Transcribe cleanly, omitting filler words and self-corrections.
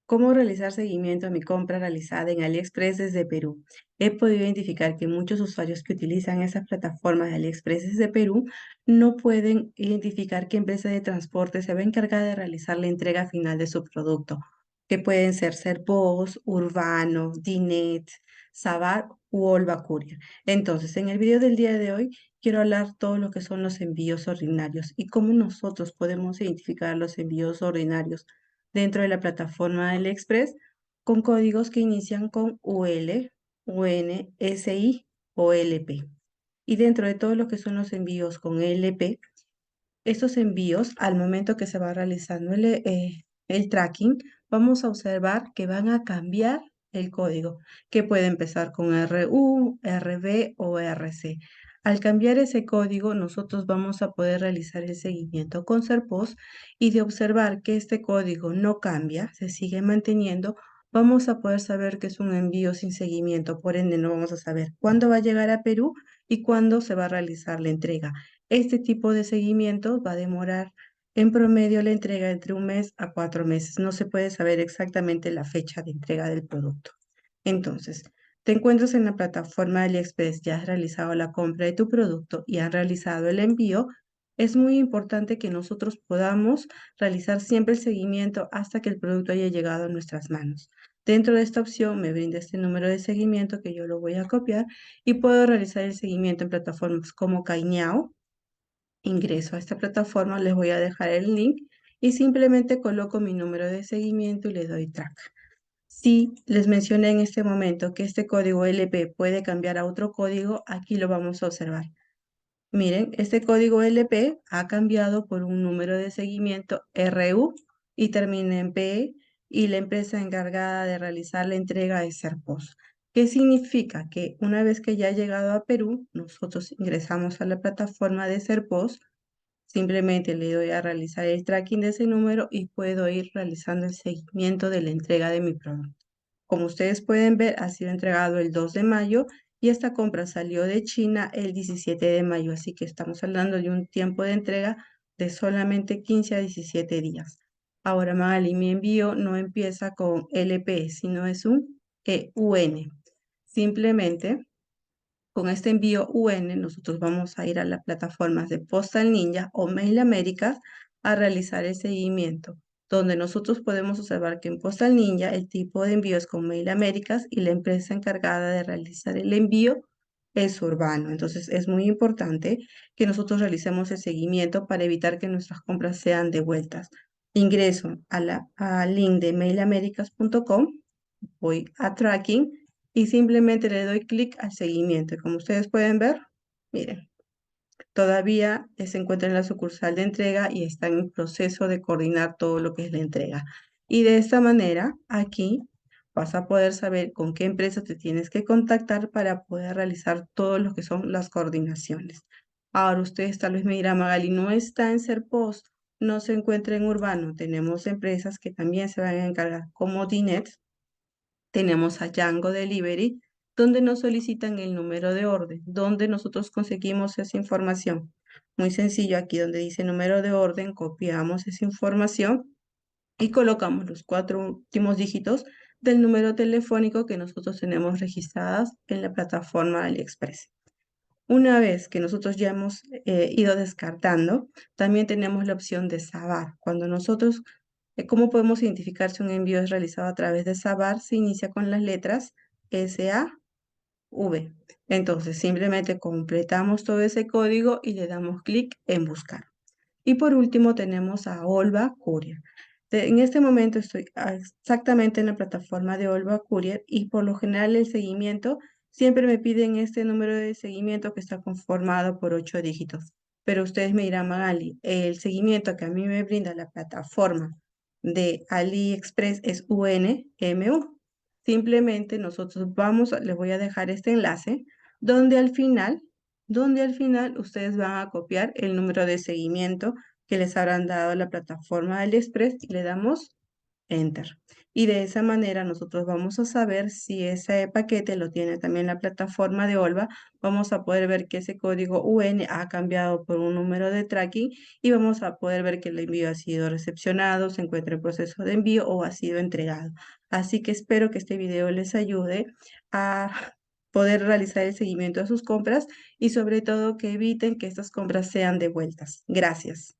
¿Cómo realizar seguimiento a mi compra realizada en AliExpress desde Perú? He podido identificar que muchos usuarios que utilizan esas plataformas de AliExpress desde Perú no pueden identificar qué empresa de transporte se va a encargar de realizar la entrega final de su producto, que pueden ser Serpos, Urbano, Dinet, Sabar u Olva Courier. Entonces, en el video del día de hoy quiero hablar todo lo que son los envíos ordinarios y cómo nosotros podemos identificar los envíos ordinarios dentro de la plataforma del Express con códigos que inician con UL, UN, SI o LP. Y dentro de todo lo que son los envíos con LP, estos envíos, al momento que se va realizando el tracking, vamos a observar que van a cambiar el código, que puede empezar con RU, RB o RC. Al cambiar ese código, nosotros vamos a poder realizar el seguimiento con Serpos y de observar que este código no cambia, se sigue manteniendo, vamos a poder saber que es un envío sin seguimiento. Por ende, no vamos a saber cuándo va a llegar a Perú y cuándo se va a realizar la entrega. Este tipo de seguimiento va a demorar en promedio la entrega entre 1 mes a 4 meses. No se puede saber exactamente la fecha de entrega del producto. Entonces, te encuentras en la plataforma de AliExpress, ya has realizado la compra de tu producto y has realizado el envío. Es muy importante que nosotros podamos realizar siempre el seguimiento hasta que el producto haya llegado a nuestras manos. Dentro de esta opción me brinda este número de seguimiento que yo lo voy a copiar y puedo realizar el seguimiento en plataformas como Cainiao. Ingreso a esta plataforma, les voy a dejar el link y simplemente coloco mi número de seguimiento y le doy track. Si les mencioné en este momento que este código LP puede cambiar a otro código, aquí lo vamos a observar. Miren, este código LP ha cambiado por un número de seguimiento RU y termina en P y la empresa encargada de realizar la entrega es Serpos. ¿Qué significa? Que una vez que ya ha llegado a Perú, nosotros ingresamos a la plataforma de Serpos. Simplemente le doy a realizar el tracking de ese número y puedo ir realizando el seguimiento de la entrega de mi producto. Como ustedes pueden ver, ha sido entregado el 2 de mayo y esta compra salió de China el 17 de mayo, así que estamos hablando de un tiempo de entrega de solamente 15 a 17 días. Ahora, Magali, mi envío no empieza con LP, sino es un UN. Simplemente con este envío UN, nosotros vamos a ir a las plataformas de Postal Ninja o Mail Américas a realizar el seguimiento, donde nosotros podemos observar que en Postal Ninja el tipo de envío es con Mail Américas y la empresa encargada de realizar el envío es Urbano. Entonces es muy importante que nosotros realicemos el seguimiento para evitar que nuestras compras sean devueltas. Ingreso al link de mailamericas.com, voy a tracking y simplemente le doy clic al seguimiento. Y como ustedes pueden ver, miren, todavía se encuentra en la sucursal de entrega y está en proceso de coordinar todo lo que es la entrega. Y de esta manera, aquí vas a poder saber con qué empresa te tienes que contactar para poder realizar todo lo que son las coordinaciones. Ahora ustedes tal vez me dirán, Magali, no está en Serpos, no se encuentra en Urbano. Tenemos empresas que también se van a encargar, como Dinet. Tenemos a Django Delivery, donde nos solicitan el número de orden, donde nosotros conseguimos esa información. Muy sencillo, aquí donde dice número de orden, copiamos esa información y colocamos los 4 últimos dígitos del número telefónico que nosotros tenemos registradas en la plataforma AliExpress. Una vez que nosotros ya hemos ido descartando, también tenemos la opción de Sabar. Cuando nosotros, ¿cómo podemos identificar si un envío es realizado a través de Sabar? Se inicia con las letras SAV. Entonces, simplemente completamos todo ese código y le damos clic en buscar. Y por último tenemos a Olva Courier. En este momento estoy exactamente en la plataforma de Olva Courier y por lo general el seguimiento siempre me piden este número de seguimiento que está conformado por 8 dígitos. Pero ustedes me dirán, Magali, el seguimiento que a mí me brinda la plataforma de AliExpress es UNMU. Simplemente nosotros les voy a dejar este enlace donde al final ustedes van a copiar el número de seguimiento que les habrán dado la plataforma del Express y le damos Enter. Y de esa manera nosotros vamos a saber si ese paquete lo tiene también la plataforma de Olva. Vamos a poder ver que ese código UN ha cambiado por un número de tracking y vamos a poder ver que el envío ha sido recepcionado, se encuentra en proceso de envío o ha sido entregado. Así que espero que este video les ayude a poder realizar el seguimiento de sus compras y sobre todo que eviten que estas compras sean devueltas. Gracias.